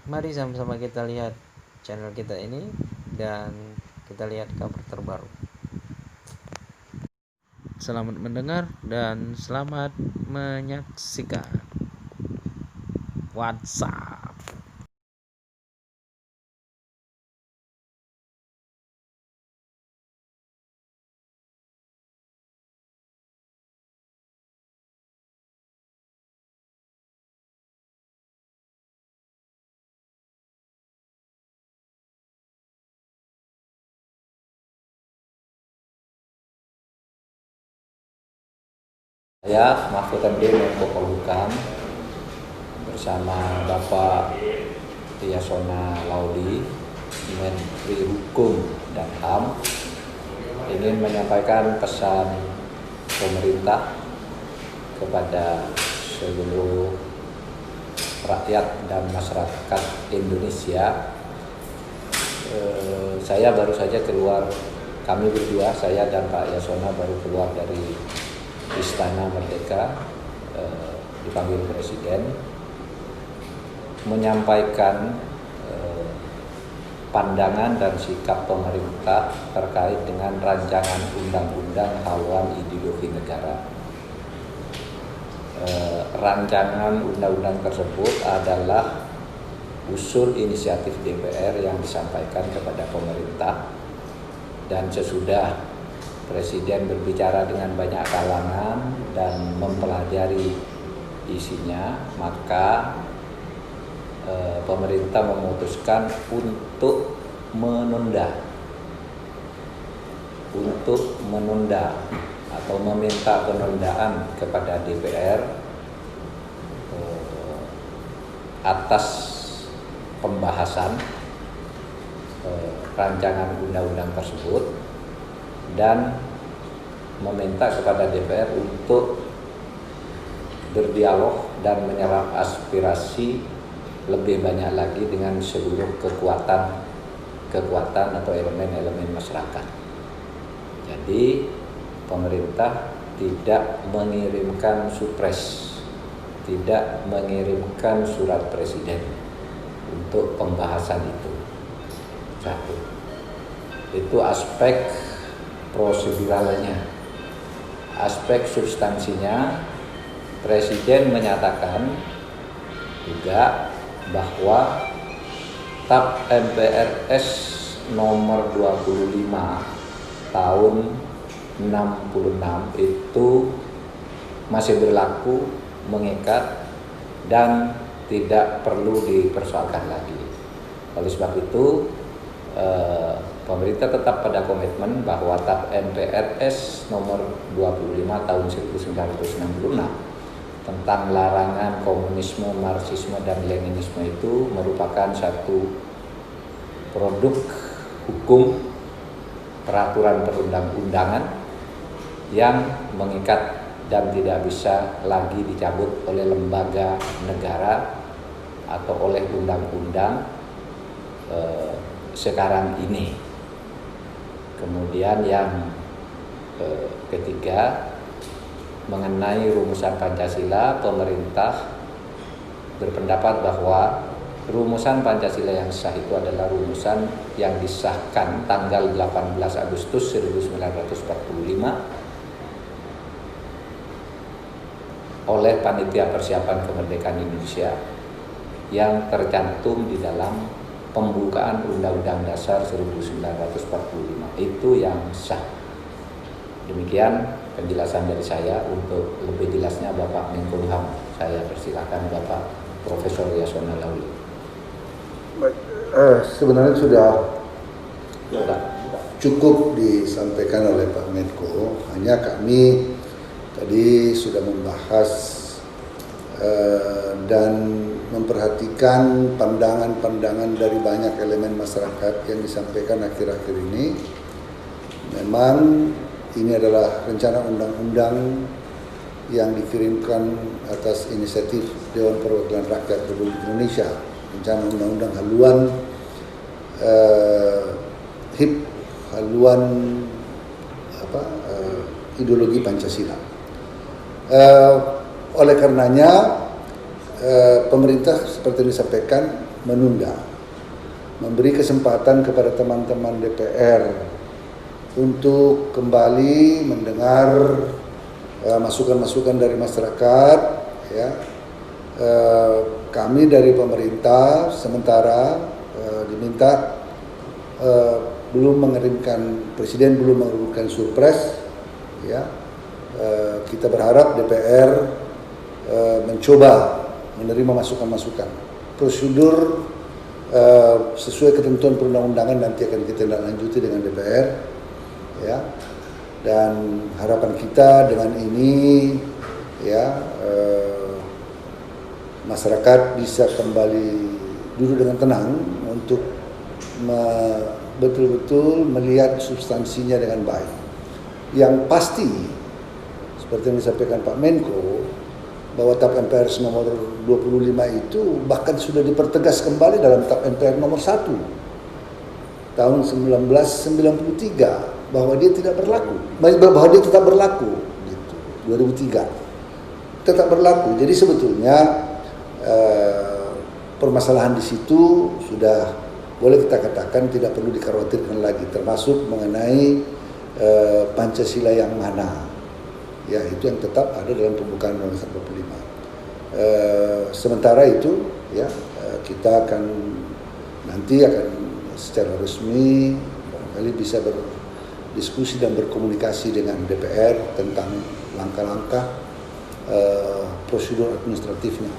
Mari sama-sama kita lihat channel kita ini dan kita lihat kabar terbaru. Selamat mendengar dan selamat menyaksikan. WhatsApp. Saya Mahfud MD Menko Polhukam bersama Bapak Yasona Lauli, Menteri Hukum dan HAM, ingin menyampaikan pesan pemerintah kepada seluruh rakyat dan masyarakat Indonesia. Saya baru saja keluar, kami berdua, saya dan Pak Yasona baru keluar dari Istana Merdeka, dipanggil Presiden, menyampaikan pandangan dan sikap pemerintah terkait dengan rancangan undang-undang haluan ideologi negara. Rancangan undang-undang tersebut adalah usul inisiatif DPR yang disampaikan kepada pemerintah, dan sesudah Presiden berbicara dengan banyak kalangan dan mempelajari isinya, maka pemerintah memutuskan untuk menunda atau meminta penundaan kepada DPR atas pembahasan rancangan undang-undang tersebut, dan meminta kepada DPR untuk berdialog dan menyerap aspirasi lebih banyak lagi dengan seluruh kekuatan atau elemen-elemen masyarakat. Jadi pemerintah tidak mengirimkan supres, tidak mengirimkan surat presiden untuk pembahasan itu. Satu, itu aspek proseduralnya. Aspek substansinya, Presiden menyatakan juga bahwa TAP MPRS nomor 25 tahun 66 itu masih berlaku, mengikat, dan tidak perlu dipersoalkan lagi. Oleh sebab itu, pemerintah tetap pada komitmen bahwa TAP MPRS nomor 25 tahun 1966 tentang larangan komunisme, marxisme, dan leninisme itu merupakan satu produk hukum peraturan perundang-undangan yang mengikat dan tidak bisa lagi dicabut oleh lembaga negara atau oleh undang-undang sekarang ini. Kemudian yang ketiga, mengenai rumusan Pancasila, pemerintah berpendapat bahwa rumusan Pancasila yang sah itu adalah rumusan yang disahkan tanggal 18 Agustus 1945 oleh Panitia Persiapan Kemerdekaan Indonesia yang tercantum di dalam pembukaan Undang-Undang Dasar 1945. Itu yang sah. Demikian penjelasan dari saya. Untuk lebih jelasnya Bapak Menkumham, saya persilakan Bapak Profesor Yasona Lauli. Baik, sebenarnya sudah cukup disampaikan oleh Pak Menko. Hanya kami tadi sudah membahas dan memperhatikan pandangan-pandangan dari banyak elemen masyarakat yang disampaikan akhir-akhir ini. Memang ini adalah rencana undang-undang yang dikirimkan atas inisiatif Dewan Perwakilan Rakyat Republik Indonesia, rencana undang-undang haluan haluan ideologi Pancasila. Oleh karenanya pemerintah seperti yang disampaikan menunda, memberi kesempatan kepada teman-teman DPR untuk kembali mendengar masukan-masukan dari masyarakat. Ya, kami dari pemerintah sementara diminta Presiden belum mengirimkan surpres. Ya, kita berharap DPR mencoba menerima masukan-masukan. Prosedur sesuai ketentuan perundang-undangan nanti akan kita tindak lanjuti dengan DPR, ya. Dan harapan kita dengan ini, ya, masyarakat bisa kembali duduk dengan tenang untuk betul-betul melihat substansinya dengan baik. Yang pasti, seperti yang disampaikan Pak Menko, bahwa TAP MPR nomor 25 itu bahkan sudah dipertegas kembali dalam TAP MPR nomor 1 tahun 1993 bahwa dia tidak berlaku, bahwa dia tetap berlaku gitu. 2003 tetap berlaku. Jadi sebetulnya permasalahan di situ sudah boleh kita katakan tidak perlu dikhawatirkan lagi, termasuk mengenai Pancasila yang mana. Ya, itu yang tetap ada dalam pembukaan Undang-Undang 45. Sementara itu, ya, kita nanti akan secara resmi barangkali bisa berdiskusi dan berkomunikasi dengan DPR tentang langkah-langkah prosedur administratifnya.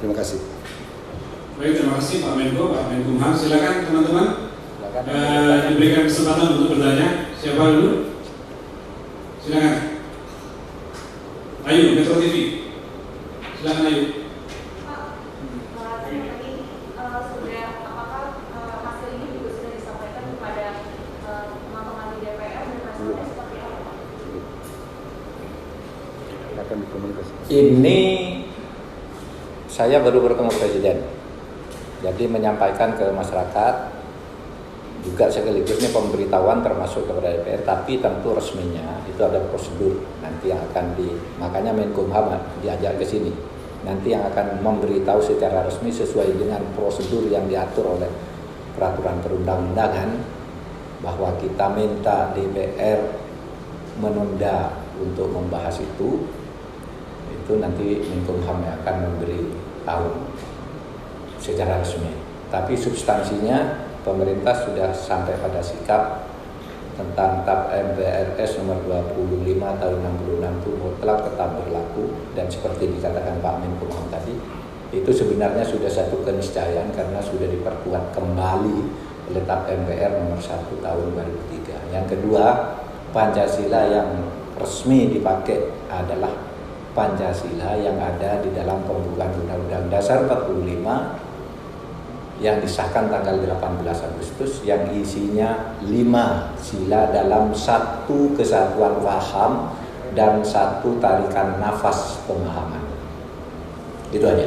Terima kasih. Baik, terima kasih Pak Menko, Pak Menkumham. Silakan teman-teman. Diberikan kesempatan untuk bertanya. Siapa dulu? Silakan. Ayu, Metro TV. Silakan Ayu. Apakah hasil ini juga sudah disampaikan kepada teman-teman di DPR dan hasilnya seperti apa? Akan dikomunikasi. Ini saya baru bertemu Presiden, jadi menyampaikan ke masyarakat juga sekaligus ini pemberitahuan termasuk kepada DPR, tapi tentu resminya itu ada prosedur nanti yang akan makanya Menkumham diajak ke sini, nanti yang akan memberitahu secara resmi sesuai dengan prosedur yang diatur oleh peraturan perundang-undangan bahwa kita minta DPR menunda untuk membahas itu nanti Menkumham yang akan memberi tahu secara resmi. Tapi substansinya pemerintah sudah sampai pada sikap tentang TAP MPRS nomor 25 tahun 66 itu mutlak tetap berlaku, dan seperti dikatakan Pak Menkumham tadi, itu sebenarnya sudah satu keniscayaan karena sudah diperkuat kembali oleh TAP MPR nomor 1 tahun 2003. Yang kedua, Pancasila yang resmi dipakai adalah Pancasila yang ada di dalam pembukaan Undang-Undang Dasar 45 yang disahkan tanggal 18 Agustus, yang isinya 5 sila dalam satu kesatuan paham dan satu tarikan nafas pemahaman. Itu aja.